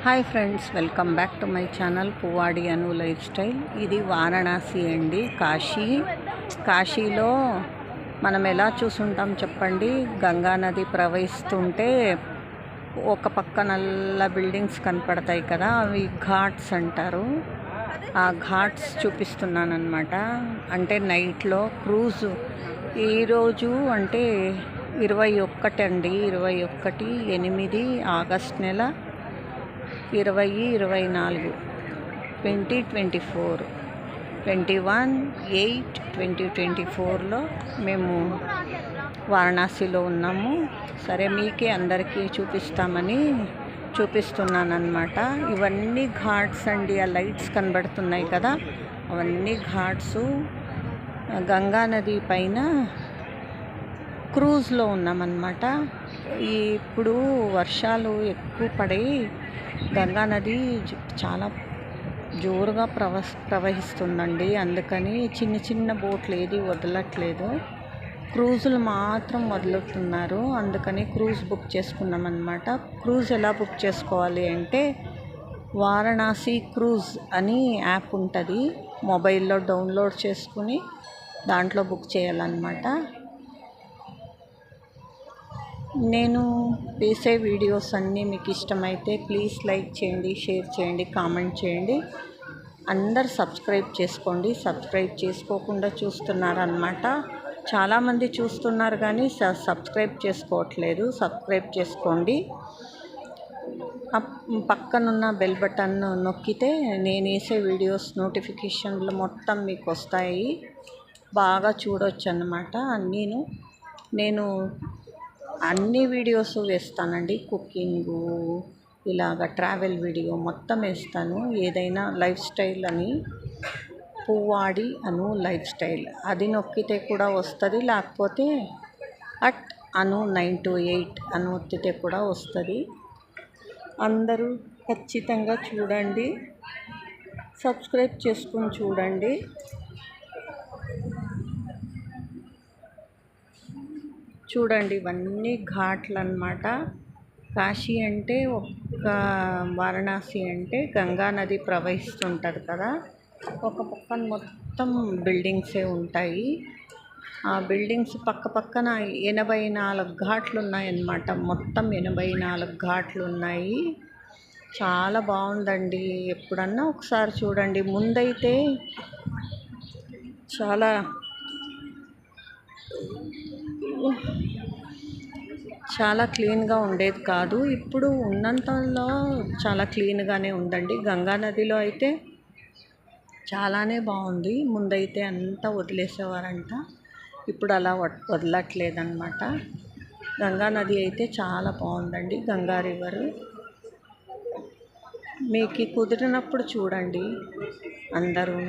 Hi friends, welcome back to my channel Puvvadi Anu life style. ఇది వారణాసి అండి, కాశీలో మనం ఎలా చూసుంటాం చెప్పండి. గంగా నది ప్రవహిస్తుంటే ఒక పక్క నల్ల బిల్డింగ్స్ కనపడతాయి కదా, అవి ఘాట్స్ అంటారు. ఆ ఘాట్స్ చూపిస్తున్నాను అనమాట. అంటే నైట్లో క్రూజ్ ఈరోజు అంటే 21 అండి, 21/8 ఆగస్ట్ నెల 2024 2024 21/8/2024లో మేము వారణాసిలో ఉన్నాము. సరే, మీకే అందరికీ చూపిస్తున్నాను అనమాట. ఇవన్నీ ఘాట్స్ అండి. ఆ లైట్స్ కనబడుతున్నాయి కదా, అవన్నీ ఘాట్స్. గంగా నది పైన క్రూజ్లో ఉన్నామన్నమాట. ఇప్పుడు వర్షాలు ఎక్కువ పడి గంగా నది చాలా జోరుగా ప్రవహిస్తుందండి. అందుకని చిన్న చిన్న బోట్లు ఏది వదలట్లేదు, క్రూజులు మాత్రం వదులుతున్నారు. అందుకని క్రూజ్ బుక్ చేసుకున్నామన్నమాట. క్రూజ్ ఎలా బుక్ చేసుకోవాలి అంటే, వారణాసి క్రూజ్ అని యాప్ ఉంటుంది, మొబైల్లో డౌన్లోడ్ చేసుకుని దాంట్లో బుక్ చేయాలన్నమాట. నేను వేసే వీడియోస్ అన్నీ మీకు ఇష్టమైతే ప్లీజ్ లైక్ చేయండి, షేర్ చేయండి, కామెంట్ చేయండి. అందరు సబ్స్క్రైబ్ చేసుకోండి. సబ్స్క్రైబ్ చేసుకోకుండా చూస్తున్నారన్నమాట. చాలామంది చూస్తున్నారు కానీ సబ్స్క్రైబ్ చేసుకోవట్లేదు. సబ్స్క్రైబ్ చేసుకోండి. పక్కనున్న బెల్ బటన్ నొక్కితే నేను వేసే వీడియోస్ నోటిఫికేషన్లు మొత్తం మీకు వస్తాయి. బాగా చూడొచ్చు అన్నమాట. నేను అన్ని వీడియోస్ వేస్తానండి. కుకింగు, ఇలాగ ట్రావెల్ వీడియో మొత్తం వేస్తాను. ఏదైనా లైఫ్ స్టైల్ అని పువ్వాడి అను లైఫ్ స్టైల్ అది నొక్కితే కూడా వస్తుంది, లేకపోతే అను 928 అని నొక్కితే కూడా వస్తుంది. అందరూ ఖచ్చితంగా చూడండి, సబ్స్క్రైబ్ చేసుకుని చూడండి. చూడండి, ఇవన్నీ ఘాట్లు అన్నమాట. కాశీ అంటే వారణాసి అంటే గంగా నది ప్రవహిస్తుంటుంది కదా, ఒక పక్కన మొత్తం బిల్డింగ్సే ఉంటాయి. ఆ బిల్డింగ్స్ పక్కన 84 ఘాట్లు ఉన్నాయన్నమాట. మొత్తం 84 ఘాట్లు ఉన్నాయి. చాలా బాగుందండి. ఎప్పుడన్నా ఒకసారి చూడండి. ముందైతే చాలా క్లీన్గా ఉండేది కాదు. ఇప్పుడు ఉన్నంతలో చాలా క్లీన్గానే ఉందండి. గంగా నదిలో అయితే చాలానే బాగుంది. ముందైతే అంతా వదిలేసేవారంట, ఇప్పుడు అలా వదలట్లేదన్నమాట. గంగా నది అయితే చాలా బాగుందండి. గంగా రివరు మీకు కుదిరినప్పుడు చూడండి అందరూ.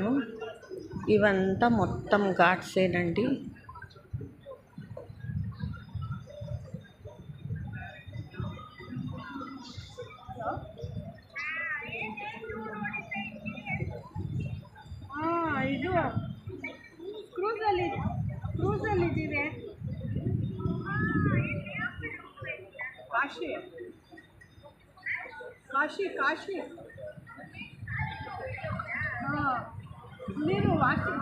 ఇవంతా మొత్తం ఘాట్సేనండి. ಇದು ಕ್ರೂಸಲ್ಲಿದ್ದೀವಿ. ಕಾಶಿ ಹಾಂ, ನೀನು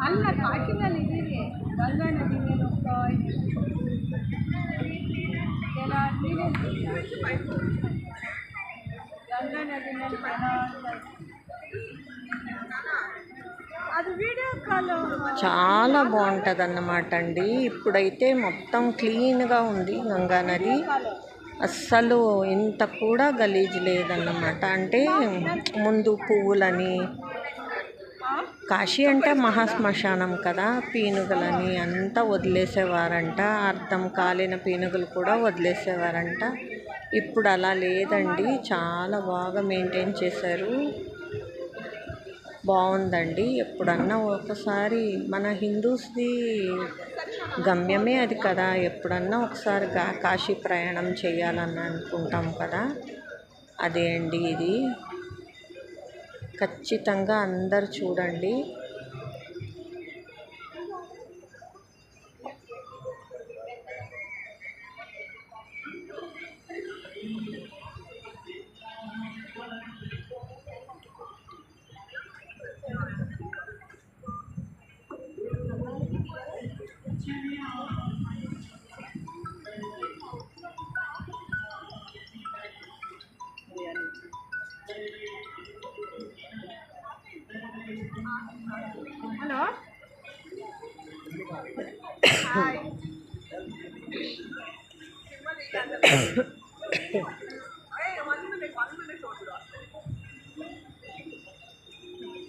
ಅಲ್ಲ, ಕಾಶಿನಲ್ಲಿ ಇದ್ದೀವಿ. ಗಂಗಾ ನದಿ ಮೇಲೆ ಹೋಗ್ತಾ ಇದ್ದೀವಿ. ಗಂಗಾ ನದಿ ಮೇಲೆ చాలా బాగుంటుంది అన్నమాట అండి. ఇప్పుడైతే మొత్తం క్లీన్గా ఉంది గంగా నది. అస్సలు ఇంత కూడా గలీజ్ లేదన్నమాట. అంటే ముందు పువ్వులని, కాశీ అంటే మహాశ్మశానం కదా, పీనుగలని అంతా వదిలేసేవారంట. అర్థం కాలిన పీనుగలు కూడా వదిలేసేవారంట. ఇప్పుడు అలా లేదండి, చాలా బాగా మెయింటైన్ చేశారు. బాగుందండి. ఎప్పుడన్నా ఒకసారి మన హిందూస్ది గమ్యమే అది కదా, ఎప్పుడన్నా ఒకసారి కాశీ ప్రయాణం చేయాలని అనుకుంటాం కదా, అదే అండి ఇది. ఖచ్చితంగా అందరు చూడండి.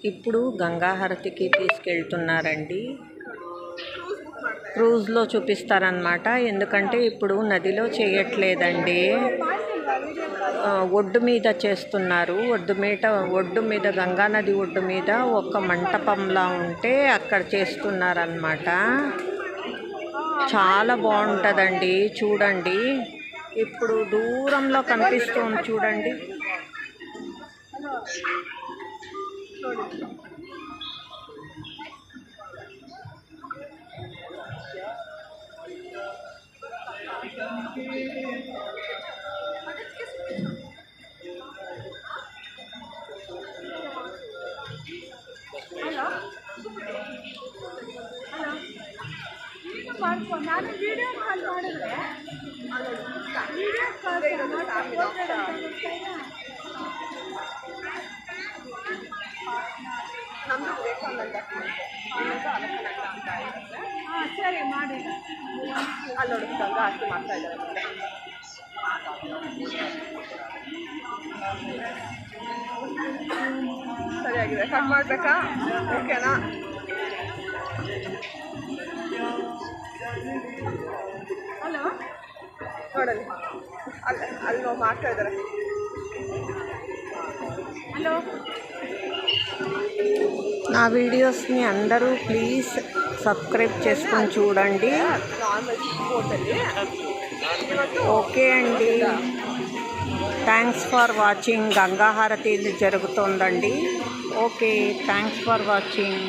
ఇప్పుడు గంగాహారతికి తీసుకెళ్తున్నారండి. క్రూజ్లో చూపిస్తారనమాట. ఎందుకంటే ఇప్పుడు నదిలో చేయట్లేదండి, ఒడ్డు మీద చేస్తున్నారు. ఒడ్డు మీద గంగానది ఒడ్డు మీద ఒక మంటపంలా ఉంటే అక్కడ చేస్తున్నారనమాట. చాలా బాగుంటుందండి, చూడండి. ఇప్పుడు దూరంలో కనిపిస్తుంది చూడండి. ನಾನು ವಿಡಿಯೋ ಕಾಲ್ ಮಾಡಿದ್ರೆ ವಿಡಿಯೋ ಕಾಲ್ ಸರಿ ಮಾಡಿ ಅಲ್ಲಿ ನೋಡಿದಾಗ ಅಷ್ಟು ಮಾಡ್ತಾ ಇದ್ದಾರೆ. ಸರಿಯಾಗಿದೆ, ಕಟ್ ಮಾಡಬೇಕಾ? ಓಕೆನಾ? ಹಲೋ ನೋಡಲಿ, ಅಲ್ಲಿ ನಾವು ಮಾಡ್ತಾ ಇದ್ದಾರೆ. హలో, నా వీడియోస్ని అందరూ ప్లీజ్ సబ్స్క్రైబ్ చేసుకొని చూడండి. ఓకే అండి, థ్యాంక్స్ ఫర్ వాచింగ్. గంగాహారతి జరుగుతోందండి. Okay, thanks for watching.